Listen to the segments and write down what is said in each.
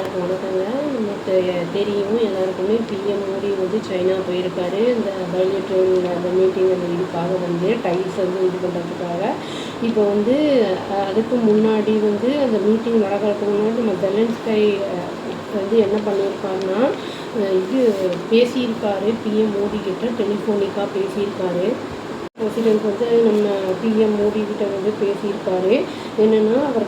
எல்லாருக்கும் வணக்கங்க. நமக்கு தெரியும் எல்லாருக்குமே பிஎம் மோடி வந்து சைனா போயிருக்காரு. இந்த பைலேட்ரல் அந்த மீட்டிங் அந்த இதுக்காக வந்து டைல்ஸ் வந்து இது பண்ணுறதுக்காக. இப்போ வந்து அதுக்கு முன்னாடி வந்து அந்த மீட்டிங் நடக்கிறதுக்கு முன்னாடி நம்ம ஜெலன்ஸ்கை வந்து என்ன பண்ணியிருக்காருன்னா இது பேசியிருக்காரு. பிஎம் மோடி கிட்ட டெலிஃபோனிக்காக பேசியிருக்காரு. பிரசிடென்ட் வந்து நம்ம பிஎம் மோடி கிட்ட வந்து பேசியிருக்காரு. என்னென்னா அவர்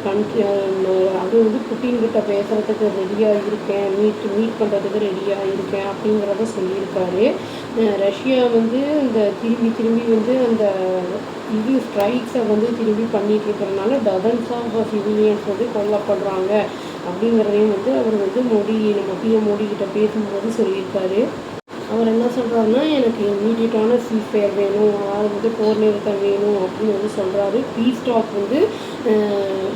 அது வந்து புட்டின்கிட்ட பேசுகிறதுக்கு ரெடியாக இருக்கேன், மீட் பண்ணுறதுக்கு ரெடியாக இருக்கேன் அப்படிங்கிறத சொல்லியிருக்காரு. ரஷ்யா வந்து இந்த திரும்பி வந்து அந்த இது ஸ்ட்ரைக்ஸை வந்து திரும்பி பண்ணிகிட்டு இருக்கிறதுனால டசன்ஸ் ஆஃப் சிவிலியன்ஸ் வந்து கொல்லப்படுறாங்க அப்படிங்கிறதையும் வந்து அவர் வந்து நம்ம பிஎம் மோடி கிட்ட பேசும்போது சொல்லியிருக்காரு. அவர் என்ன சொல்கிறாருன்னா, எனக்கு இம்மீடியட்டான சீஸ்ஃபயர் வேணும், அதாவது வந்து போர் நிறுத்தம் வேணும் அப்படின்னு வந்து சொல்கிறாரு. பீஸ் டாக் வந்து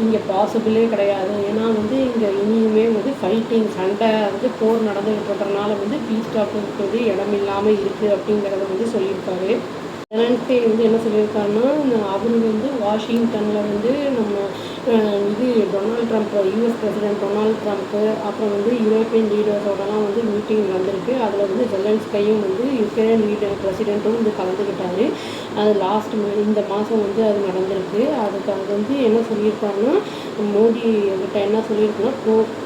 இங்கே பாசிபிளே கிடையாது. ஏன்னா வந்து இங்கே இனியுமே வந்து ஃபைட்டிங் சண்டை வந்து போர் நடந்துகிட்டு இருக்கிறதுனால வந்து பீஸ் டாக்கு வந்து இடமில்லாமல் இருக்குது அப்படிங்கிறத வந்து சொல்லியிருக்காரு. ஜெலன்ஸ்கி வந்து என்ன சொல்லியிருக்காருன்னா, அவர் வந்து வாஷிங்டனில் வந்து நம்ம Donald Trump US president Donald Trump அப்புறம் வந்து யூரோப்பியன் லீடர்ஸோடலாம் வந்து மீட்டிங் நடந்திருக்கு. அதில் வந்து ஜெலன்ஸ்கையும் வந்து யுக்ரைன் பிரசிடென்ட்டும் வந்து கலந்துக்கிட்டாரு. அது இந்த மாதம் வந்து அது நடந்திருக்கு. அதுக்கு வந்து என்ன சொல்லியிருக்காருன்னா, மோடி கிட்ட என்ன சொல்லியிருக்குன்னா,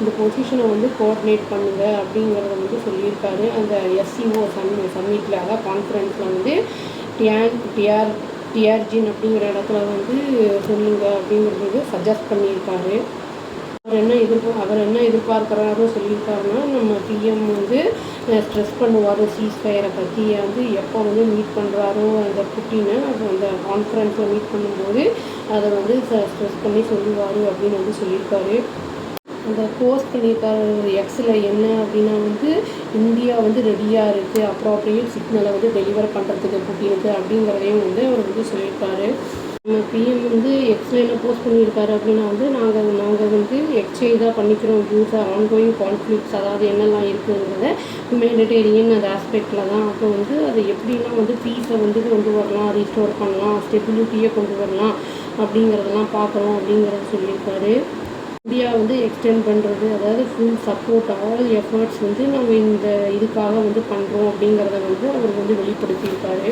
இந்த பொசிஷனை வந்து கோஆர்டினேட் பண்ணுங்க அப்படிங்கிறத வந்து சொல்லியிருக்காரு. அந்த எஸ்சிஓ சம்மிட்டில் அதாவது கான்ஃபரன்ஸில் வந்து டிஆர்ஜின் அப்படிங்கிற இடத்துல வந்து சொல்லுங்க அப்படிங்கிறது சஜஸ்ட் பண்ணியிருக்காரு. அவர் என்ன எதிர்பார்க்குறாரோ சொல்லியிருக்காருன்னா, நம்ம பிஎம் வந்து ஸ்ட்ரெஸ் பண்ணுவார் சீஸ்ஃபயரை பற்றி வந்து எப்போ வந்து மீட் பண்ணுறாரோ அந்த புட்டினை அந்த கான்ஃபரன்ஸில் மீட் பண்ணும்போது அதை வந்து ஸ்ட்ரெஸ் பண்ணி சொல்லுவார் அப்படின்னு வந்து சொல்லியிருக்காரு. அந்த போஸ்ட் பண்ணியிருக்காரு எக்ஸில் என்ன அப்படின்னா வந்து இந்தியா வந்து ரெடியாக இருக்குது, அப்ராப்ரியேட் சிக்னலை வந்து டெலிவர் பண்ணுறதுக்கு புட்டினுக்கு அப்படிங்கிறதையும் வந்து அவர் வந்து சொல்லியிருக்காரு. நம்ம பிஎம் வந்து எக்ஸில் என்ன போஸ்ட் பண்ணியிருக்காரு அப்படின்னா வந்து நாங்கள் வந்து எக்ஸ்சேஞ்ச் தான் பண்ணிக்கிறோம் வியூஸாக ஆன்கோயிங் கான்ஃப்ளிக்ஸ், அதாவது என்னெல்லாம் இருக்குங்கிறத ஹியூமனிடேரியன் அந்த ஆஸ்பெக்டில் தான். அப்போ வந்து அதை எப்படிலாம் வந்து பீஸை வந்து கொண்டு வரலாம், ரீஸ்டோர் பண்ணலாம், ஸ்டெபிலிட்டியை கொண்டு வரலாம் அப்படிங்கிறதெல்லாம் பார்க்குறோம் அப்படிங்கிறத சொல்லியிருக்காரு. இந்தியா வந்து எக்ஸ்டெண்ட் பண்ணுறது, அதாவது ஃபுல் சப்போர்ட் ஆல் எஃபர்ட்ஸ் வந்து நம்ம இந்த இதுக்காக வந்து பண்ணுறோம் அப்படிங்கிறத வந்து அவர் வந்து வெளிப்படுத்தியிருக்காரு.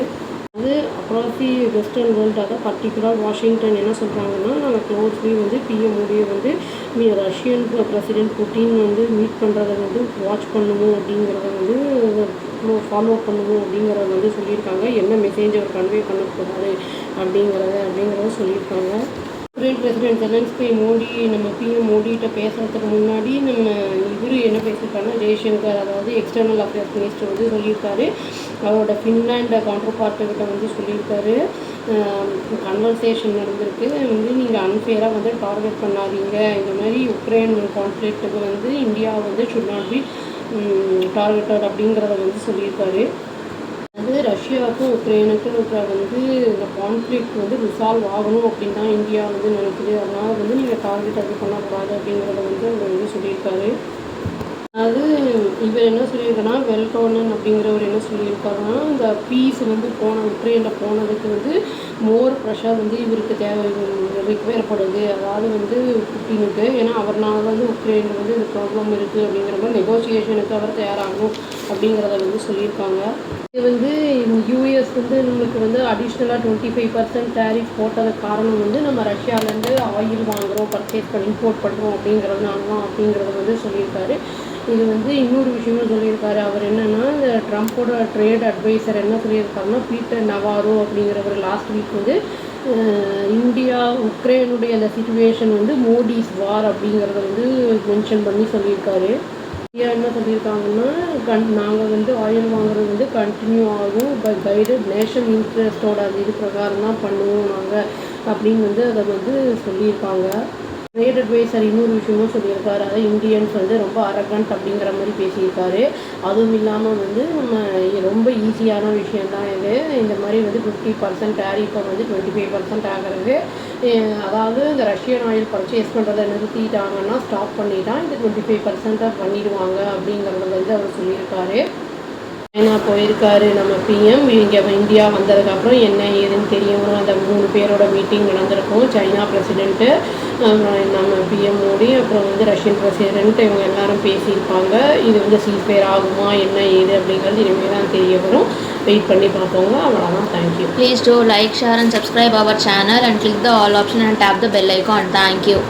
அது அக்ராஸ் தி வெஸ்டர்ன் வேர்ல்டு, அதாவது பர்டிகுலர் வாஷிங்டன் என்ன சொல்கிறாங்கன்னா, நாங்கள் க்ளோஸ்லி வந்து பிஎம் மோடியை வந்து ரஷ்யன் பிரசிடென்ட் புட்டின் வந்து மீட் பண்ணுறதை வந்து வாட்ச் பண்ணுவோம் அப்படிங்கிறத வந்து ஃபாலோ பண்ணுவோம் அப்படிங்கிறத வந்து சொல்லியிருக்காங்க. என்ன மெசேஜ் அவர் கன்வே பண்ணக்கூடாது அப்படிங்கிறத சொல்லியிருக்காங்க. யுக்ரைன் பிரசிடென்ட் ஜெலன்ஸ்கி நம்ம பிஎம் மோடிகிட்ட பேசுகிறதுக்கு முன்னாடி இவர் என்ன பேசியிருக்காருன்னா, ஜெய்சங்கர் அதாவது எக்ஸ்டர்னல் அஃபேர்ஸ் மினிஸ்டர் வந்து சொல்லியிருக்காரு. அவரோட ஃபின்லாண்ட் கவுண்டர் பார்ட்டுக்கிட்ட வந்து சொல்லியிருக்காரு, கன்வர்சேஷன் நடந்திருக்கு, வந்து நீங்கள் அன்ஃபேராக வந்து டார்கெட் பண்ணாதீங்க, இந்த மாதிரி யுக்ரைன் கான்ஃப்ளிக்ட்டுக்கு வந்து இந்தியா வந்து ஷுட் நாட் பி டார்கெட்டட் அப்படிங்கிறத வந்து சொல்லியிருக்காரு. அது ரஷ்யாவுக்கும் உக்ரைனுக்கும் இருக்கிற வந்து இந்த கான்ஃப்ளிக்ட் வந்து ரிசால்வ் ஆகணும் அப்படின்னு தான் இந்தியா வந்து நினைக்குது. அதனால் வந்து நீங்கள் டார்கெட் அது பண்ணக்கூடாது அப்படிங்கிறத வந்து அவர் வந்து சொல்லியிருக்காரு. அது இவர் என்ன சொல்லியிருக்காருன்னா, வெல்கோனன் அப்படிங்கிறவர் என்ன சொல்லியிருக்காருன்னா, இந்த பீஸ் வந்து உக்ரைனில் போனதுக்கு வந்து மோர் ப்ரெஷர் வந்து இவருக்கு ரிக்வயர்படுது, அதாவது வந்து புட்டினுக்கு. ஏன்னா அவர்னால வந்து உக்ரைனில் வந்து இது ப்ராப்ளம் இருக்குது அப்படிங்கிற மாதிரி நெகோசியேஷனுக்கு அவர் தயாராகணும் அப்படிங்கிறத வந்து சொல்லியிருக்காங்க. இது வந்து யூஎஸ் வந்து நம்மளுக்கு வந்து அடிஷ்னலாக 25% டேரிஃப் போட்டதுக்கு காரணம் வந்து நம்ம ரஷ்யாவிலேருந்து ஆயில் வாங்குகிறோம், பர்ச்சேஸ் பண்ணி இம்போர்ட் பண்ணுறோம் அப்படிங்கிறதுனால தான் அப்படிங்கிறத வந்து சொல்லியிருக்காரு. இது வந்து இன்னொரு விஷயமும் சொல்லியிருக்காரு. அவர் என்னென்னா, இந்த ட்ரம்ப்போட ட்ரேட் அட்வைசர் என்ன சொல்லியிருக்காருன்னா, பீட்டர் நவாரோ அப்படிங்கிறவர் லாஸ்ட் வீக் வந்து இந்தியா உக்ரைனுடைய அந்த சிச்சுவேஷன் வந்து மோடிஸ் வார் அப்படிங்கிறத வந்து மென்ஷன் பண்ணி சொல்லியிருக்காரு. இந்தியா என்ன சொல்லியிருக்காங்கன்னா, நாங்கள் வந்து ஆயில் வாங்குறது வந்து கண்டினியூ ஆகும், பட் கைடட் நேஷனல் இன்ட்ரெஸ்டோட அது இது பிரகாரம் தான் பண்ணுவோம் நாங்கள் அப்படின்னு வந்து அதை வந்து சொல்லியிருக்காங்க. ட்ரேட் அட்வைசர் இன்னொரு விஷயமும் சொல்லியிருக்காரு, அதாவது இந்தியன்ஸ் வந்து ரொம்ப அரகண்ட் அப்படிங்கிற மாதிரி பேசியிருக்காரு. அதுவும் இல்லாமல் வந்து நம்ம ரொம்ப ஈஸியான விஷயந்தான் இது, இந்த மாதிரி வந்து 50% டேரிஃபை வந்து 25% ஆகிறது, அதாவது இந்த ரஷ்யன் ஆயில் பர்ச்சேஸ் பண்ணுறதை நிறுத்திட்டாங்கன்னா ஸ்டாப் பண்ணிட்டா இந்த 25% பண்ணிடுவாங்க அப்படிங்கிறத வந்து அவர் சொல்லியிருக்காரு. சைனா போயிருக்காரு நம்ம பிஎம். இங்கே இந்தியா வந்ததுக்கப்புறம் என்ன ஏதுன்னு தெரிய வரும். அந்த 3 பேரோட மீட்டிங் நடந்திருக்கும். சைனா பிரசிடென்ட்டு நம்ம பிஎம் மோடி அப்புறம் வந்து ரஷ்யன் பிரசிடென்ட் இவங்க எல்லாரும் பேசியிருப்பாங்க. இது வந்து சீஸ்ஃபயர் ஆகுமா என்ன ஏது அப்படிங்கிறது இனிமேல் தான் தெரிய வரும். வெயிட் பண்ணி பார்ப்போங்க. அவ்வளோதான். Thank you. Please do like, share and subscribe our channel and click the all option and tap the bell icon. Thank you.